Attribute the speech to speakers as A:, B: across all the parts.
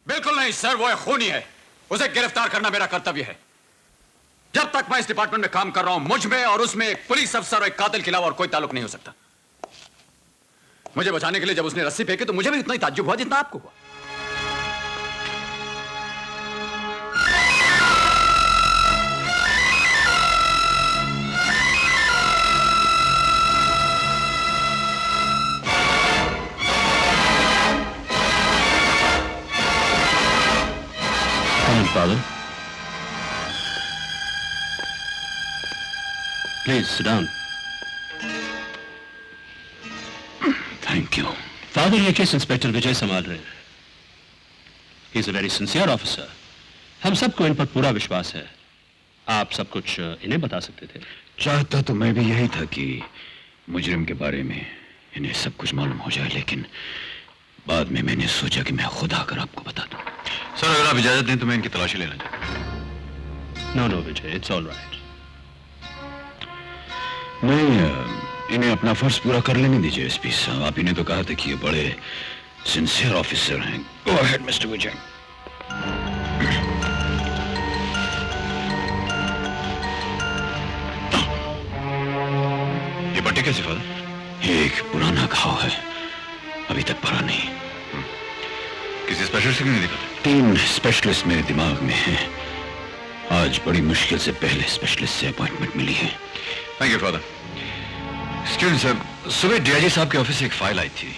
A: बिल्कुल नहीं सर, वो एक खूनी है। उसे गिरफ्तार करना मेरा कर्तव्य है। जब तक मैं इस डिपार्टमेंट में काम कर रहा हूं, मुझ में और उसमें एक पुलिस अफसर और एक कातिल के अलावा और कोई ताल्लुक नहीं हो सकता। मुझे बचाने के लिए जब उसने रस्सी फेंकी तो मुझे भी उतना ही ताज्जुब हुआ जितना आपको हुआ।
B: Father, please sit down.
A: Thank you.
B: Father, ये केस इंस्पेक्टर विजय संभाल रहे हैं। He is a very sincere officer. हम सबको इन पर पूरा विश्वास है। आप सब कुछ इन्हें बता सकते थे।
A: चाहता तो मैं भी यही था कि मुजरिम के बारे में इन्हें सब कुछ मालूम हो जाए, लेकिन बाद में मैंने सोचा कि मैं खुद आकर आपको बता दूं।
C: सर, अगर आप इजाजत दें तो मैं इनकी तलाशी लेना चाहता हूं।
B: No, Vijay, it's all right.
A: नहीं, इन्हें अपना फर्ज पूरा कर लेने दीजिए एसपी साहब। आप इन्हें तो कहा था कि ये बड़े सिंसियर ऑफिसर हैं। गो अहेड मिस्टर विजय।
C: ये पट्टी कैसी फादर?
A: एक पुराना घाव है, अभी तक भरा नहीं।
C: किसी स्पेशलिस्ट को नहीं दिखाते?
A: 3 स्पेशलिस्ट मेरे दिमाग में हैं। आज बड़ी मुश्किल से पहले स्पेशलिस्ट से अपॉइंटमेंट मिली है।
C: Thank you father. Excuse sir, सुबह डीआईजी साहब के ऑफिस से एक फाइल आई थी।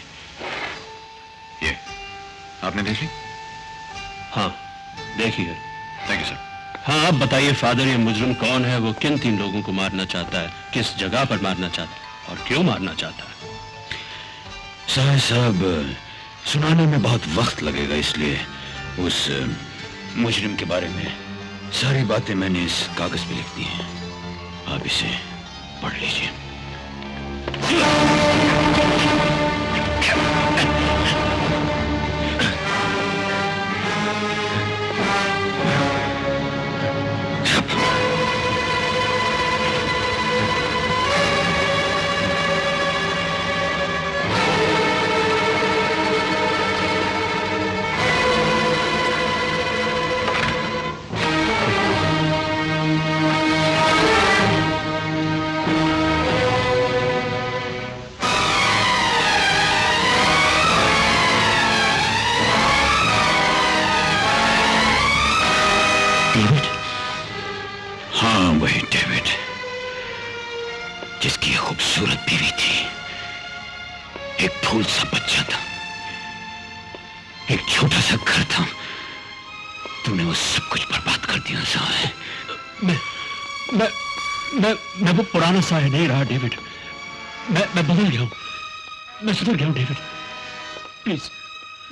C: ये आपने देख ली?
B: हाँ, देखिए।
C: Thank you sir.
B: हाँ, आप बताइए फादर, ये मुजरिम कौन है? वो किन 3 लोगों को मारना चाहता है? किस जगह पर मारना चाहता है और क्यों मारना चाहता है?
A: साहब, सुनाने में बहुत वक्त लगेगा, इसलिए उस मुजरिम के बारे में सारी बातें मैंने इस कागज पे लिख दी हैं। आप इसे पढ़ लीजिए। डेविड? हाँ, वही डेविड, जिसकी खूबसूरत बीवी थी, एक फूल सा बच्चा था, एक छोटा सा घर था। तूने वो सब कुछ बर्बाद कर दिया साहब।
B: मैं वो पुराना सा नहीं रहा डेविड। मैं बदल गया हूं। मैं सुधर गया हूं डेविड। प्लीज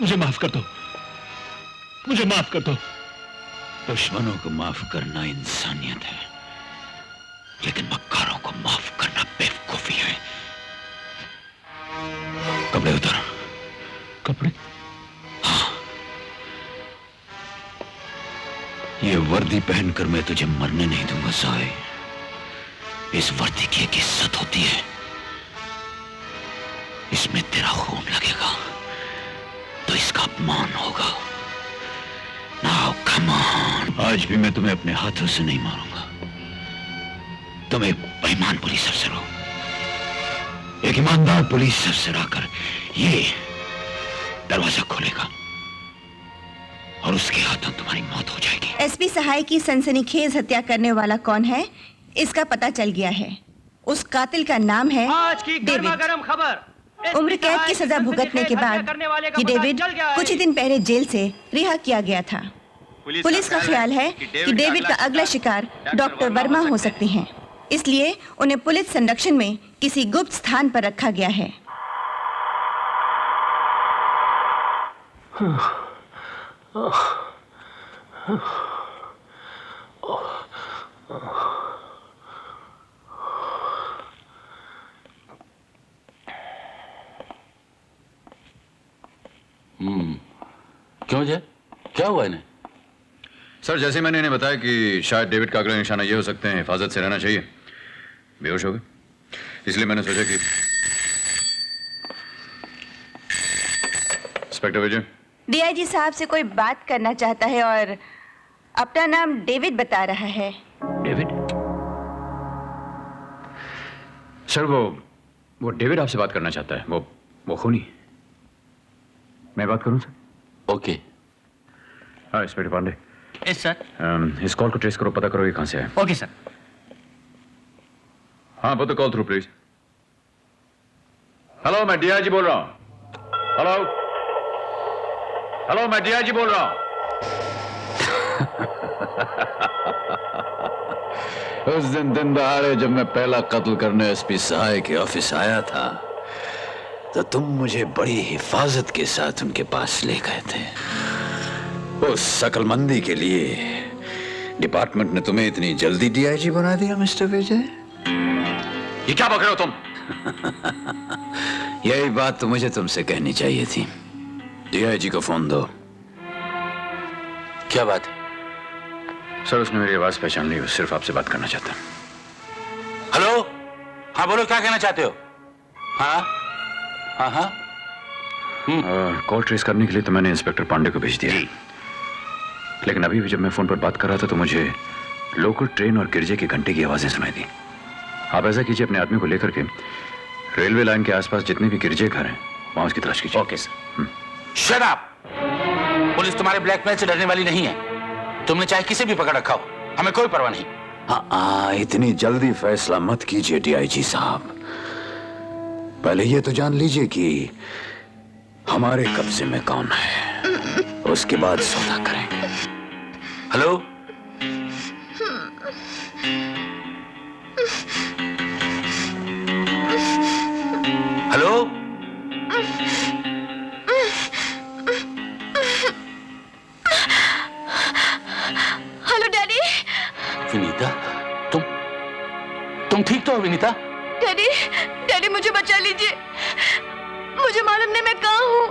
B: मुझे माफ कर दो। मुझे माफ कर दो।
A: दुश्मनों को माफ करना इंसानियत है, लेकिन मक्कारों को माफ करना बेवकूफी है। कपड़े उतार।
B: कपड़े?
A: हाँ, ये वर्दी पहनकर मैं तुझे मरने नहीं दूंगा साए। इस वर्दी की एक इज्जत होती है, इसमें तेरा खून लगेगा तो इसका अपमान होगा। Now come on। आज भी मैं तुम्हें अपने हाथों से नहीं मारूंगा। तुम एक बेईमान पुलिस अफसर हो। एक ईमानदार पुलिस अफसर आकर ये दरवाजा खोलेगा और उसके हाथों तुम्हारी मौत हो जाएगी।
D: एसपी सहाय की सनसनीखेज हत्या करने वाला कौन है, इसका पता चल गया है। उस कातिल का नाम है
E: आज की गरम खबर।
D: उम्र कैद की सजा भुगतने के बाद ये डेविड कुछ ही दिन पहले जेल से रिहा किया गया था। पुलिस का ख्याल है कि डेविड का अगला शिकार डॉक्टर वर्मा हो सकते हैं, इसलिए उन्हें पुलिस संरक्षण में किसी गुप्त स्थान पर रखा गया है।
A: क्यों जय, क्या हुआ इन्हें?
C: सर, जैसे मैंने इन्हें बताया कि शायद डेविड का अगला निशाना ये हो सकते हैं, हिफाजत से रहना चाहिए, बेहोश हो गए। इसलिए मैंने सोचा कि इंस्पेक्टर विजय,
D: डीआईजी साहब से कोई बात करना चाहता है और अपना नाम डेविड बता रहा है।
B: डेविड? सर वो डेविड आपसे बात करना चाहता है। वो खूनी। मैं बात करूं सर?
C: ओके।
B: हाँ इंस्पेक्टर पांडे।
E: Yes sir.
B: इस कॉल को ट्रेस करो, पता करो ये कहां से है।
E: Okay sir.
B: हाँ put the call through please. Hello, मैं डीआईजी बोल रहा हूं। हेलो, मैं डीआईजी बोल रहा हूं।
A: उस दिन दहाड़े जब मैं पहला कत्ल करने एसपी सहाय के ऑफिस आया था तो तुम मुझे बड़ी हिफाजत के साथ उनके पास ले गए थे। उस शकलमंदी के लिए डिपार्टमेंट ने तुम्हें इतनी जल्दी डीआईजी बना दिया मिस्टर विजय।
B: ये क्या बक रहे हो तुम?
A: यही बात तो मुझे तुमसे कहनी चाहिए थी। डीआईजी को फोन दो।
C: क्या बात है?
B: सर उसने मेरी आवाज पहचान ली, वो सिर्फ आपसे बात करना चाहता है।
C: हेलो, हाँ बोलो, क्या कहना चाहते हो? हाँ हाँ हाँ।
B: कॉल ट्रेस करने के लिए तो मैंने इंस्पेक्टर पांडे को भेज दिया, लेकिन अभी भी जब मैं फोन पर बात कर रहा था तो मुझे लोकल ट्रेन और गिरजे के घंटे की आवाजें सुनाई दी। आप ऐसा कीजिए, अपने आदमी को लेकर के रेलवे लाइन के आसपास जितने भी गिरजे घर हैं वहां उसकी तलाश कीजिए।
C: Okay sir. Shut up! Police तुम्हारे ब्लैकमेल से डरने वाली नहीं है। तुमने चाहे किसे भी पकड़ रखा हो, हमें कोई परवाह नहीं।
A: हाँ, इतनी जल्दी फैसला मत कीजिए डीआईजी साहब। पहले ये तो जान लीजिए कि हमारे कब्जे में कौन है, उसके बाद सौदा करेंगे।
C: Hello, hello,
D: hello daddy.
C: Vinita, तुम ठीक तो हो विनीता?
D: डैडी मुझे बचा लीजिए। मुझे मालूम नहीं मैं कहाँ हूँ।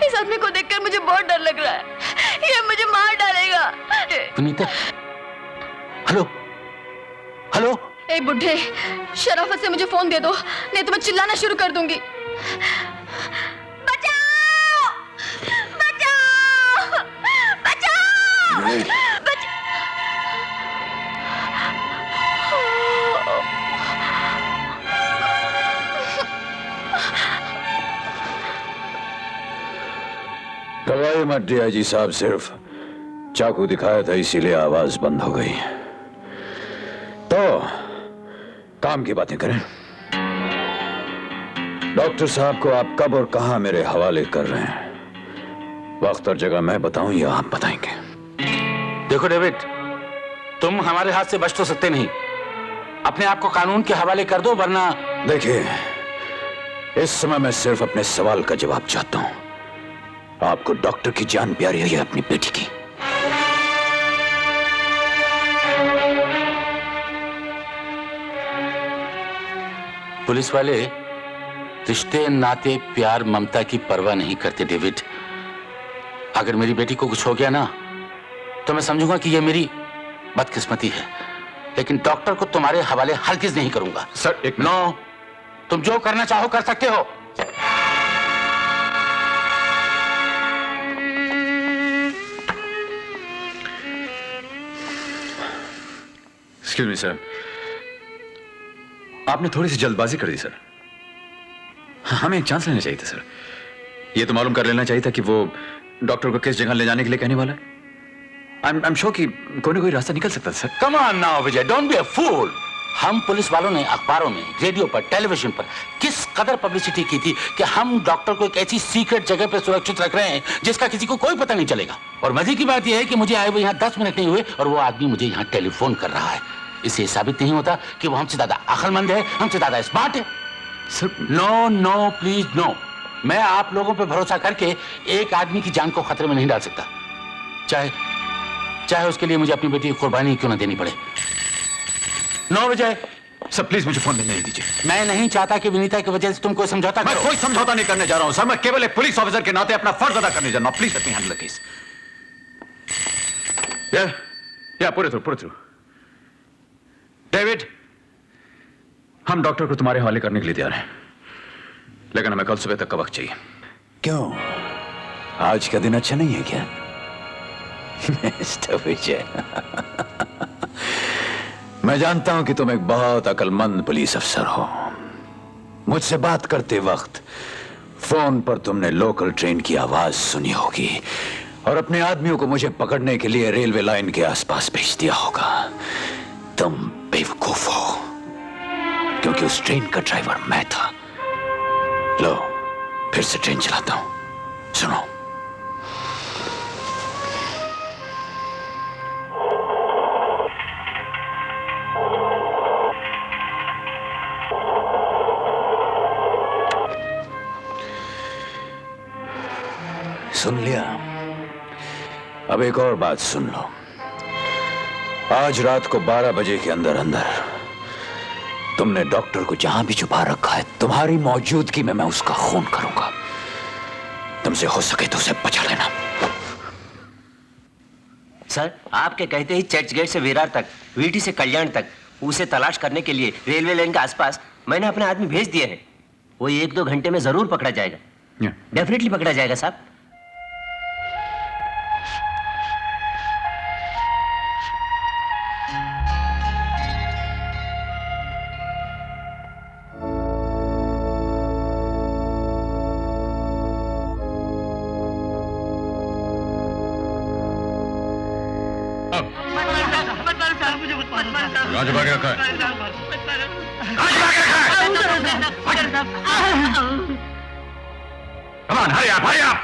D: इस आदमी को देखकर मुझे बहुत डर लग रहा है। ये मुझे मार डालेगा।
C: Vinita, hello hello.
D: ए बुढ़े, शराफत से मुझे फोन दे दो, नहीं तो मैं चिल्लाना शुरू कर दूंगी। बचाओ! बचाओ! बचाओ!
A: दवाई मत डीआईजी साहब, सिर्फ चाकू दिखाया था इसीलिए आवाज बंद हो गई। तो काम की बातें करें। डॉक्टर साहब को आप कब और कहां मेरे हवाले कर रहे हैं? वक्त और जगह मैं बताऊं या आप बताएंगे?
C: देखो डेविड, तुम हमारे हाथ से बच तो सकते नहीं। अपने आप को कानून के हवाले कर दो, वरना।
A: देखिए, इस समय मैं सिर्फ अपने सवाल का जवाब चाहता हूं। आपको डॉक्टर की जान प्यारी है या अपनी बेटी की?
C: पुलिस वाले रिश्ते, नाते, प्यार, ममता की परवाह नहीं करते डेविड। अगर मेरी बेटी को कुछ हो गया ना, तो मैं समझूंगा कि यह मेरी बदकिस्मती है, लेकिन डॉक्टर को तुम्हारे हवाले हरगिज नहीं करूंगा।
B: सर एक
C: नो, तुम जो करना चाहो कर सकते हो।
B: एक्सक्यूज मी सर, आपने थोड़ी सी जल्दबाजी कर दी सर। हमें एक चांस लेना चाहिए था सर। ये तो मालूम कर लेना चाहिए था कि वो डॉक्टर को किस जगह ले जाने के लिए कहने वाला है। आई एम श्योर कि कोई ना कोई रास्ता निकल सकता था sir.
C: Come on now Vijay, don't be a fool. हम पुलिस वालों ने अखबारों में, रेडियो पर, टेलीविजन पर किस कदर पब्लिसिटी की थी कि हम डॉक्टर को एक ऐसी सीक्रेट जगह पर सुरक्षित रख रहे हैं जिसका किसी को कोई पता नहीं चलेगा। और मजे की बात यह है कि मुझे आए हुए यहाँ 10 मिनट नहीं हुए और वो आदमी मुझे यहाँ टेलीफोन कर रहा है। इससे साबित नहीं होता कि वो हमसे ज्यादा अक्लमंद है, हमसे ज्यादा स्मार्ट है।
B: Sir
C: no no please no, मैं आप लोगों पे भरोसा करके एक आदमी की जान को खतरे में नहीं डाल सकता, चाहे उसके लिए मुझे अपनी बेटी की कुर्बानी क्यों ना देनी पड़े। नो विजय।
B: सर प्लीज मुझे फोन लेने नहीं दीजिए।
C: मैं नहीं चाहता कि विनीता की वजह से तुम कोई समझौता
B: मैं
C: करो।
B: कोई समझौता नहीं करने जा रहा हूं सर। मैं केवल एक पुलिस ऑफिसर के नाते अपना फर्ज अदा करने जा रहा हूं। Please let me handle the case. या पूरे थ्रू। डेविड, हम डॉक्टर को तुम्हारे हवाले करने के लिए तैयार हैं, लेकिन हमें कल सुबह तक का वक्त चाहिए।
A: क्यों?
B: आज का दिन अच्छा नहीं है क्या मिस्टर विजय? मैं जानता हूं कि तुम एक बहुत अक्लमंद पुलिस अफसर हो। मुझसे बात करते वक्त फोन पर तुमने लोकल ट्रेन की आवाज सुनी होगी और अपने आदमियों को मुझे पकड़ने के लिए रेलवे लाइन के आसपास भेज दिया होगा। तुम बेवकूफ हो, क्योंकि उस ट्रेन का ड्राइवर मैं था। लो, फिर से ट्रेन चलाता हूं, सुनो। सुन लिया? अब एक और बात सुन लो। आज रात को 12 बजे के अंदर अंदर तुमने डॉक्टर को जहां भी छुपा रखा है, तुम्हारी मौजूदगी में मैं उसका खून करूंगा। तुमसे हो सके तो उसे बचा लेना।
E: सर, आपके कहते ही चर्च गेट से विरार तक, वीटी से कल्याण तक उसे तलाश करने के लिए रेलवे लाइन के आसपास मैंने अपने आदमी भेज दिए हैं। वो 1-2 घंटे में जरूर पकड़ा जाएगा। डेफिनेटली पकड़ा जाएगा साहब।
B: राजू भाग रखा है। Come on, hurry up, hurry up!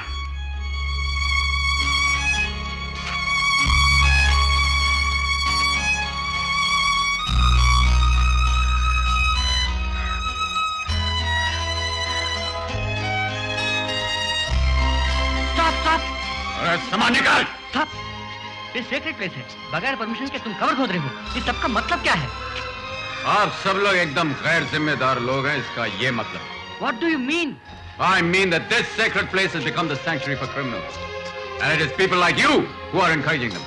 B: अरे सामान निकाल।
F: ये सीक्रेट प्लेस है, बगैर परमिशन के तुम कवर खोद रहे हो। इस सब का मतलब क्या है?
B: आप सब लोग एकदम गैर जिम्मेदार लोग हैं, इसका ये मतलब।
F: What do you mean?
B: I mean that this sacred place has become the sanctuary for criminals. And it is people like you who are encouraging them.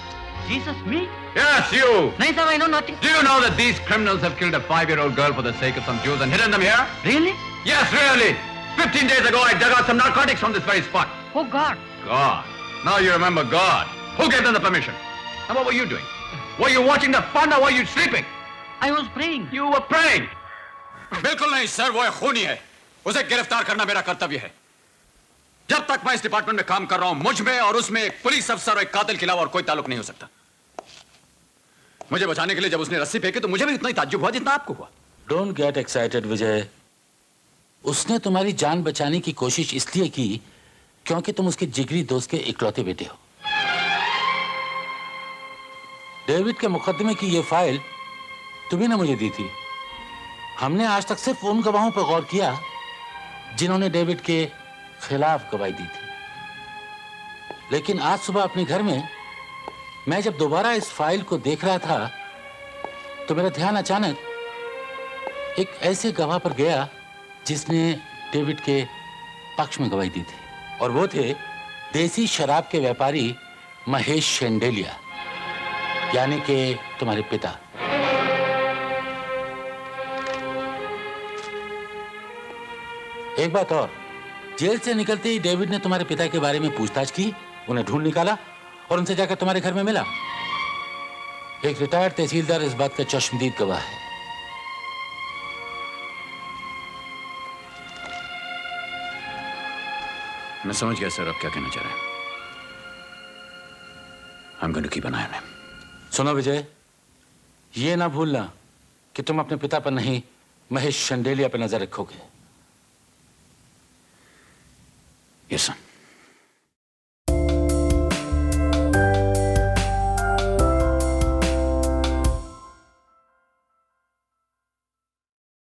F: Jesus, me?
B: Yes, you!
F: नहीं sir, I know nothing.
B: Do you know that these criminals have killed a 5-year-old girl for the sake of some Jews and hidden them here?
F: Really?
B: Yes, really! 15 days ago I dug out some narcotics from this very spot.
F: Oh God.
B: God. Now you remember God. Who gave them the permission? And what were you doing? Were you watching the fun or were you sleeping?
F: I was praying.
B: You were praying. बिल्कुल नहीं sir, वो खूनी है। उसे गिरफ्तार करना मेरा कर्तव्य है। जब तक मैं इस डिपार्टमेंट में काम कर रहा हूं, मुझ में और उसमें एक पुलिस अफसर और एक कातिल के अलावा और कोई ताल्लुक नहीं हो सकता। मुझे बचाने के लिए जब उसने रस्सी फेंकी तो मुझे भी उतना ही ताज्जुब हुआ जितना आपको हुआ।
C: डोंट गेट एक्साइटेड विजय। उसने तुम्हारी जान बचाने की कोशिश इसलिए की क्योंकि तुम उसके जिगरी दोस्त के इकलौते बेटे हो। डेविड के मुकदमे की यह फाइल तुम्ही ने मुझे दी थी। हमने आज तक सिर्फ उन गवाहों पर गौर किया जिन्होंने डेविड के खिलाफ गवाही दी थी, लेकिन आज सुबह अपने घर में मैं जब दोबारा इस फाइल को देख रहा था तो मेरा ध्यान अचानक एक ऐसे गवाह पर गया जिसने डेविड के पक्ष में गवाही दी थी, और वो थे देसी शराब के व्यापारी महेश शेंडेलिया, यानी कि तुम्हारे पिता। एक बात और, जेल से निकलते ही डेविड ने तुम्हारे पिता के बारे में पूछताछ की, उन्हें ढूंढ निकाला और उनसे जाकर तुम्हारे घर में मिला। एक रिटायर्ड तहसीलदार इस बात का चश्मदीद गवाह है।
B: मैं समझ गया सर, आप क्या कहना चाह रहे हैं। I'm going to keep an eye on him.
C: सुनो विजय, ये ना भूलना कि तुम अपने पिता पर नहीं, महेश शेंडेलिया पर नजर रखोगे।
B: Yes, sir.